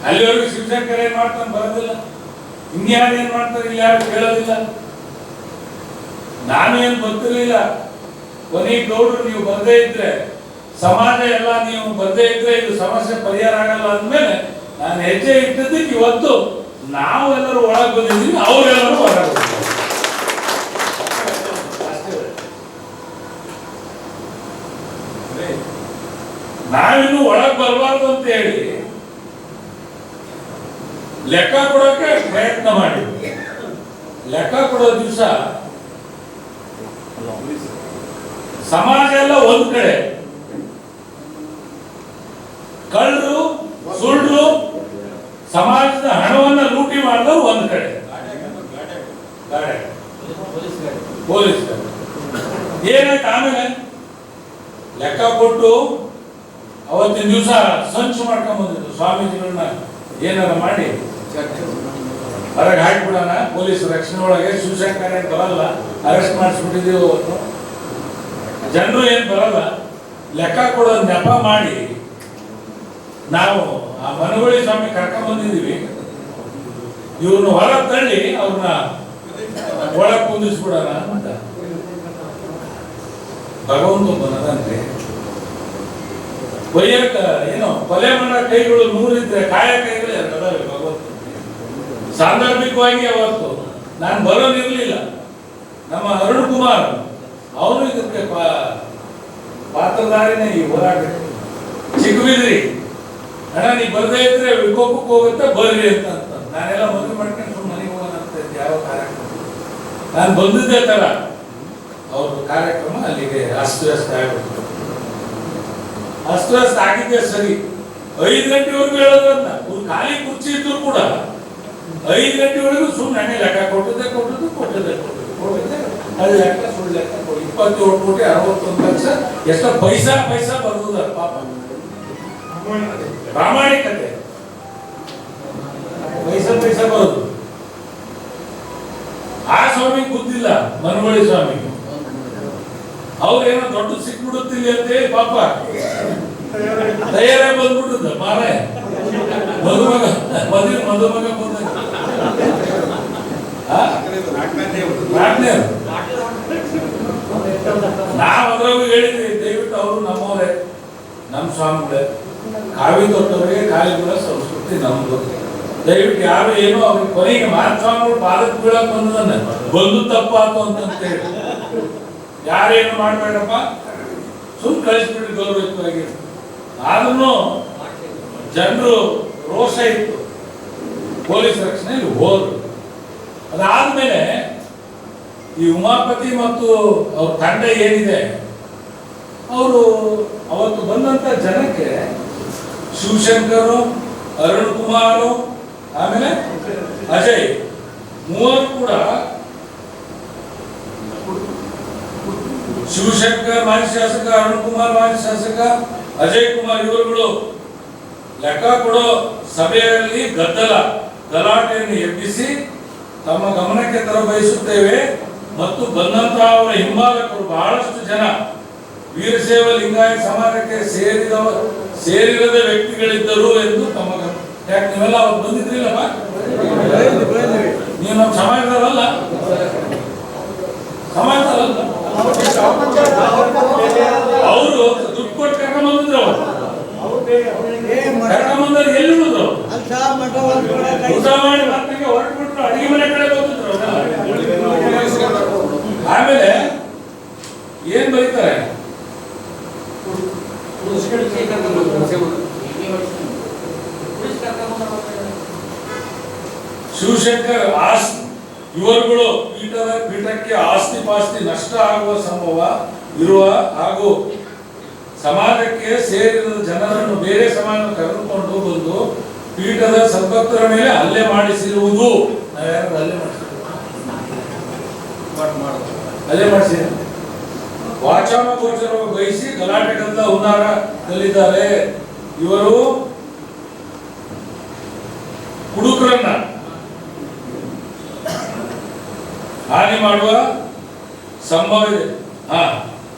ಅಲ್ಲಿವರೆಗೂ ಶಿವಶಂಕರ್ ಏನ್ ಮಾಡ್ತಾನೆ ಬರೋದಿಲ್ಲ, ಇನ್ಯಾರು ಏನ್ ಮಾಡ್ತಾರೆ ಇಲ್ಲಿ ಯಾರು ಕೇಳೋದಿಲ್ಲ. ನಾನು ಏನ್ ಗೊತ್ತಿರಲಿಲ್ಲ, ಕೊನೆಗೆ ಗೌಡ್ರು ನೀವು ಬರ್ದೇ ಇದ್ರೆ ಸಮಾಜ ಎಲ್ಲ ನೀವು ಬರ್ದೇ ಇದ್ರೆ ಇದು ಸಮಸ್ಯೆ ಪರಿಹಾರ ಆಗಲ್ಲ ಅಂದ್ಮೇಲೆ ನಾನು ಹೆಜ್ಜೆ ಇಟ್ಟಿದ್ದಕ್ಕೆ ಇವತ್ತು ನಾವೆಲ್ಲರೂ ಒಳಗೆ ಬಂದಿದ್ದೀವಿ, ಅವರೆಲ್ಲರೂ ಹೊರಗೆ ಬಂದಿದ್ದಾರೆ. ನಾವಿನ್ನು ಒಳಗೆ ಬರಬಾರ್ದು ಅಂತ ಹೇಳಿ ಲೆಕ್ಕ ಕೊಡೋಕೆ ಪ್ರಯತ್ನ ಮಾಡಿದ್ವಿ. ಲೆಕ್ಕ ಕೊಡೋ ದಿವಸ ಸಮಾಜ ಎಲ್ಲ ಒಂದ್ ಕಡೆ, ಕಳ್ಳರು ಸುಳ್ಳು ಸಮಾಜದ ಹಣವನ್ನ ಲೂಟಿ ಮಾಡಿದವರು ಒಂದ್ ಕಡೆ, ಪೊಲೀಸ್ ಏನಾಯ್ತು ಆಮೇಲೆ ಲೆಕ್ಕ ಕೊಟ್ಟು ಅವತ್ತಿನ ದಿವಸ ಸಂಚು ಮಾಡ್ಕೊಂಡ್ ಬಂದಿದ್ರು ಸ್ವಾಮೀಜಿಗಳನ್ನ ಏನಾರ ಮಾಡಿ ಹೊರಗೆ ಹಾಕಿಬಿಡೋಣ, ಪೊಲೀಸ್ ರಕ್ಷಣೆ ಒಳಗೆ ಶಿವಶಂಕರ್ ಏನ್ ಬರಲ್ಲ, ಅರೆಸ್ಟ್ ಮಾಡಿಸ್ಬಿಟ್ಟಿದೀವಿ. ಅವತ್ತು ಜನರು ಏನ್ ಬರಲ್ಲ, ಲೆಕ್ಕ ಕೊಡೋದು ನೆಪ ಮಾಡಿ ನಾವು ಆ ಮನಗೋಳಿ ಸ್ವಾಮಿ ಕರ್ಕೊಂಡ್ ಬಂದಿದೀವಿ. ಇವ್ರನ್ನ ಹೊರ ತಳ್ಳಿ ಅವ್ರನ್ನ ಒಳಗೆ ಕುಂದಿಸ್ಬಿಡೋಣ ಅಂತ ಭಗವಂತ ಬಂದನ್ರಿ. ಒಯ್ಯಕ ಏನೋ ಕೊಲೆ ಮಾಡೋ ಕೈಗಳು 100 ಇದ್ರೆ ಕಾಯ ಕೈಗಳು 2 ಅದಾವೆ ಭಗವಂತ. ಸಾಂದರ್ಭಿಕವಾಗಿ ಅವತ್ತು ನಾನು ಬರೋದಿರ್ಲಿಲ್ಲ, ನಮ್ಮ ಅರುಣ್ ಕುಮಾರ್ ಅವನು ಇದಕ್ಕೆ ಪಾತ್ರಧಾರಿನೇ ಈ ಹೋರಾಟ. ಚಿಕ್ಕಬಿದ್ರಿ ಅಣ್ಣ ನೀ ಬರ್ದೇ ಇದ್ರೆ ವಿಕೋಪಕ್ಕೆ ಹೋಗುತ್ತೆ ಬರ್ರಿ ಅಂತ ನಾನೆಲ್ಲ ಮದುವೆ ಮಾಡ್ಕೊಂಡು ಸುಮ್ಮನೆ ಮನೆಗೆ ಹೋಗೋಣ ಅಂತ ಯಾವ ಕಾರ್ಯಕ್ರಮ ನಾನು ಬಂದಿದ್ದೇ ತರ ಅವ್ರ ಕಾರ್ಯಕ್ರಮ ಅಲ್ಲಿಗೆ ಅಸ್ತವ್ಯಸ್ತ ಆಗ್ಬಿಟ್ಟು. ಅಸ್ತವ್ಯಸ್ತ ಆಗಿದ್ದೆ ಸರಿ, 5 ಗಂಟೆವರೆಗೂ ಹೇಳೋದನ್ನ ಖಾಲಿ ಕುರ್ಚಿ ಇದ್ರು ಕೂಡ 5 ಗಂಟೆವರೆಗೂ ಸುಮ್ಮನೆ ಲೆಕ್ಕ ಕೊಟ್ಟಿದ್ದೆ ಅದು ಲೆಕ್ಕ ಸುಳ್ಳು ಲೆಕ್ಕ 27 ಕೋಟಿ 61 ಲಕ್ಷ ಎಷ್ಟು ಪೈಸಾ ಬರ್ತದ ಪಾಪ. ಪ್ರಾಮಾಣಿಕತೆ ಪೈಸಾ ಬರೋದು. ಆ ಸ್ವಾಮಿ ಗೊತ್ತಿಲ್ಲ, ಮನಗೋಳಿ ಸ್ವಾಮಿ ಅವ್ರೇನೋ ದೊಡ್ಡ ಸಿಕ್ಬಿಡುತ್ತಿಲ್ಲ ಅಂತ ಹೇಳಿ ಪಾಪ ತಯಾರೇ ಬಂದ್ಬಿಟ್ಟದ ಮಾರೇ ಮದುಮಗ ಬಂದ ನಾವ್ ಅದ್ರಾಗೂ ಹೇಳಿದ್ವಿ, ದಯವಿಟ್ಟು ಅವರು ನಮ್ಮವರೇ, ನಮ್ಮ ಸ್ವಾಮಿಗಳೇ, ಕಾವಿ ತೊಟ್ಟವರಿಗೆ ಕಾಲಿಗಳ ಸಂಸ್ಕೃತಿ ನಮ್ದು. ದಯವಿಟ್ಟು ಯಾರು ಏನೋ ಅವ್ರಿಗೆ ಕೊನೆಗೆ ಮಹಾಸ್ವಾಮಿಗಳು ಪಾದಕ್ಕೆ ಬೀಳಕ್ ಬಂದದನ್ನ ಬಂದು ತಪ್ಪಾತು ಅಂತೇಳಿ ಯಾರೇನು ಮಾಡ್ಬೇಡಪ್ಪ, ಸುಮ್ ಕಳಿಸ್ಬಿಟ್ಟು ಗೌರವಯುತವಾಗಿ. ಆದ್ರೂ ಜನರು ರೋಷ ಇತ್ತು, ಪೊಲೀಸ್ ರಕ್ಷಣೆಯಲ್ಲಿ ಹೋದ್ರು. ಅದಾದ್ಮೇಲೆ ಈ ಉಮಾಪತಿ ಮತ್ತು ಅವ್ರ ತಂಡ ಏನಿದೆ ಅವರು ಅವತ್ತು ಬಂದಂತ ಜನಕ್ಕೆ ಶಿವಶಂಕರ್, ಅರುಣ್ ಕುಮಾರ್, ಆಮೇಲೆ ಅಜಯ್ 3 ಕೂಡ, ಶಿವಶಂಕರ್ ಮಾಜಿ ಶಾಸಕ, ಅರುಣ್ ಕುಮಾರ್ ಮಾಜಿ ಶಾಸಕ, ಅಜಯ್ ಕುಮಾರ್ ಇವರುಗಳು ಲೆಕ್ಕ ಕೊಡೋ ಸಭೆಯಲ್ಲಿ ಗಲಾಟೆಯನ್ನು ಎಬ್ಬಿಸಿ ತಮ್ಮ ಗಮನಕ್ಕೆ ತರಬಯಸುತ್ತೇವೆ ಮತ್ತು ಬಂದಂತಹ ಅವರ ಹಿಂಬಾಲಕರು ಬಹಳಷ್ಟು ಜನ ವೀರಶೈವ ಲಿಂಗಾಯತ ಸಮಾಜಕ್ಕೆ ಸೇರಿರದ ವ್ಯಕ್ತಿಗಳಿದ್ದರು ಎಂದು ತಮ್ಮ ಯಾಕೆ ನೀವೆಲ್ಲ ಅವ್ರು ಬಂದಿದ್ರಿಲ್ಲಪ್ಪ, ನೀವು ನಮ್ಮ ಸಮಾಜದವರಲ್ಲ, ಅವರು ದುಡ್ಡು ಕೊಟ್ಟು ಕರ್ಕೊಂಡ್ಬಂದಿದ್ರು. ಕರ್ಕೊಂಡ್ಬಂದ್ರೆ ಎಲ್ಲಿ ಉಳಿದ್ರು, ಊಟ ಮಾಡಿ ಮತ್ತೆ ಹೊರಟ್ಬಿಟ್ರು, ಅಡಿಗೆ ಮನೆ ಕಡೆ ಬಂದಿದ್ರು. ಆಮೇಲೆ ಏನ್ ಬರೀತಾರೆ, ಶಿವಶಂಕರ್ ಇವರುಗಳು ಪೀಠಕ್ಕೆ ಆಸ್ತಿ ಪಾಸ್ತಿ ನಷ್ಟ ಆಗುವ ಸಂಭವ ಇರುವ ಹಾಗೂ ಸಮಾಜಕ್ಕೆ ಸೇರಿದ ಜನರನ್ನು ಬೇರೆ ಸಮಾಜ ಕರೆದುಕೊಂಡು ಬಂದು ಪೀಠದ ಸದ್ಭಕ್ತರ ಮೇಲೆ ಹಲ್ಲೆ ಮಾಡಿಸಿರುವುದು. ನಾವ್ಯಾರು ಹಲ್ಲೆ ಮಾಡಿಸಿ ವಾಚಾಮ ಗೋಚರ ಬಯಸಿ ಗಲಾಟೆಗಂತ ಹುನ್ನಾರ ಕಲಿದ್ದಾರೆ. ಇವರು ಹುಡುಗರನ್ನ ಹಾನಿ ಮಾಡುವ ಸಂಭವ ಇದೆ.